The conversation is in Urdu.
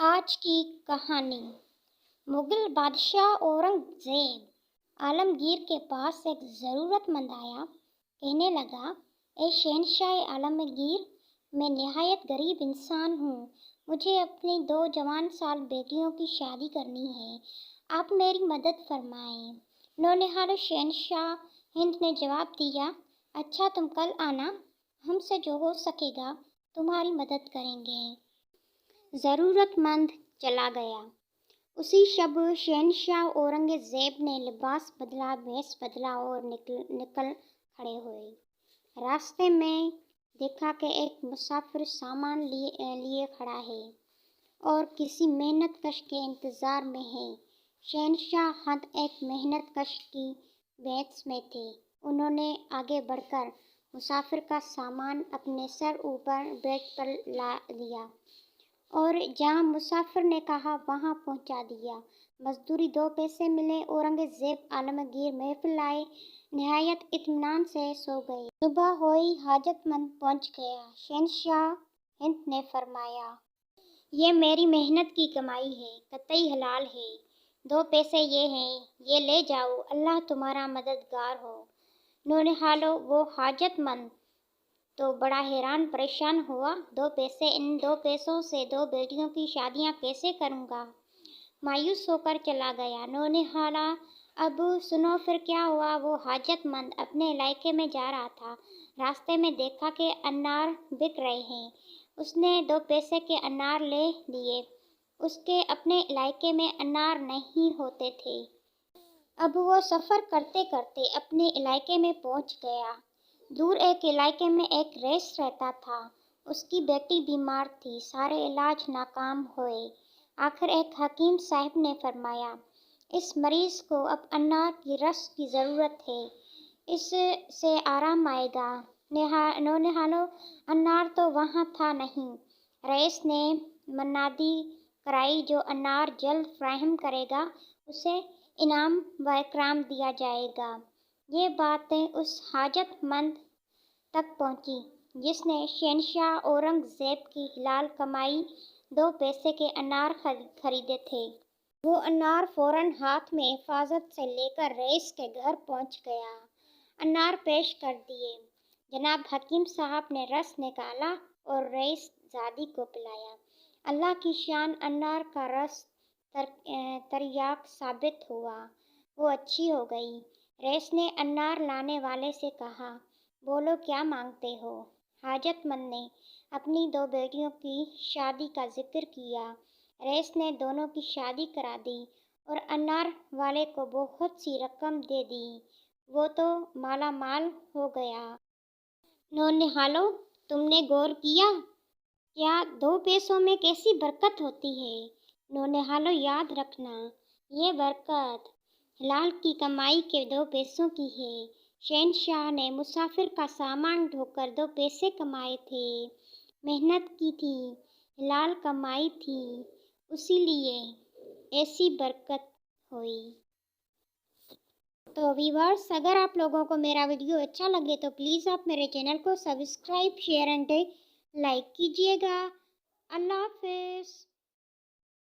آج کی کہانی۔ مغل بادشاہ اورنگزیب عالمگیر کے پاس ایک ضرورت مند آیا۔ کہنے لگا، اے شہنشاہ عالمگیر، میں نہایت غریب انسان ہوں۔ مجھے اپنی 2 جوان سال بیٹیوں کی شادی کرنی ہے۔ آپ میری مدد فرمائیں۔ نونہال شہنشاہ ہند نے جواب دیا، اچھا تم کل آنا، ہم سے جو ہو سکے گا تمہاری مدد کریں گے۔ ضرورت مند چلا گیا۔ اسی شب شہنشاہ اورنگزیب نے لباس بدلا، بھیس بدلا اور نکل کھڑے ہوئے۔ راستے میں دیکھا کہ ایک مسافر سامان لیے کھڑا ہے اور کسی محنت کش کے انتظار میں ہے۔ شہنشاہ ہند ایک محنت کش کی بھیس میں تھے۔ انہوں نے آگے بڑھ کر مسافر کا سامان اپنے سر اوپر بیڑ پر لا دیا اور جہاں مسافر نے کہا وہاں پہنچا دیا۔ مزدوری 2 پیسے ملے۔ اورنگزیب عالمگیر محفل لائے نہایت اطمینان سے سو گئے۔ صبح ہوئی، حاجت مند پہنچ گیا۔ شہنشاہ ہند نے فرمایا، یہ میری محنت کی کمائی ہے، قطعی حلال ہے۔ 2 پیسے یہ ہیں، یہ لے جاؤ، اللہ تمہارا مددگار ہو۔ نونہالو، وہ حاجت مند تو بڑا حیران پریشان ہوا، 2 پیسے، ان 2 پیسوں سے 2 بیٹیوں کی شادیاں کیسے کروں گا؟ مایوس ہو کر چلا گیا۔ نونہالا، اب سنو پھر کیا ہوا۔ وہ حاجت مند اپنے علاقے میں جا رہا تھا۔ راستے میں دیکھا کہ انار بک رہے ہیں۔ اس نے 2 پیسے کے انار لے لیے۔ اس کے اپنے علاقے میں انار نہیں ہوتے تھے۔ اب وہ سفر کرتے کرتے اپنے علاقے میں پہنچ گیا۔ دور ایک علاقے میں ایک رئیس رہتا تھا۔ اس کی بیٹی بیمار تھی، سارے علاج ناکام ہوئے۔ آخر ایک حکیم صاحب نے فرمایا، اس مریض کو اب انار کی رس کی ضرورت ہے، اس سے آرام آئے گا۔ نونہالو، انار تو وہاں تھا نہیں۔ رئیس نے منادی کرائی، جو انار جلد فراہم کرے گا اسے انعام و اکرام دیا جائے گا۔ یہ باتیں اس حاجت مند تک پہنچی جس نے شہنشاہ اورنگزیب کی حلال کمائی 2 پیسے کے انار خریدے تھے۔ وہ انار فوراً ہاتھ میں حفاظت سے لے کر رئیس کے گھر پہنچ گیا۔ انار پیش کر دیے۔ جناب حکیم صاحب نے رس نکالا اور رئیس زادی کو پلایا۔ اللہ کی شان، انار کا رس تریاق ثابت ہوا، وہ اچھی ہو گئی۔ رئیس نے انار لانے والے سے کہا، بولو کیا مانگتے ہو؟ حاجت مند نے اپنی 2 بیٹیوں کی شادی کا ذکر کیا۔ رئیس نے دونوں کی شادی کرا دی اور انار والے کو بہت سی رقم دے دی۔ وہ تو مالا مال ہو گیا۔ نونہالو، تم نے غور کیا کیا 2 پیسوں میں کیسی برکت ہوتی ہے؟ نونہالو، یاد رکھنا، یہ برکت حلال کی کمائی کے 2 پیسوں کی ہے۔ شہنشاہ نے مسافر کا سامان ڈھو کر 2 پیسے کمائے تھے، محنت کی تھی، حلال کمائی تھی، اسی لیے ایسی برکت ہوئی۔ تو ویورز، اگر آپ لوگوں کو میرا ویڈیو اچھا لگے تو پلیز آپ میرے چینل کو سبسکرائب، شیئر اینڈ لائک کیجیے گا۔ اللہ حافظ۔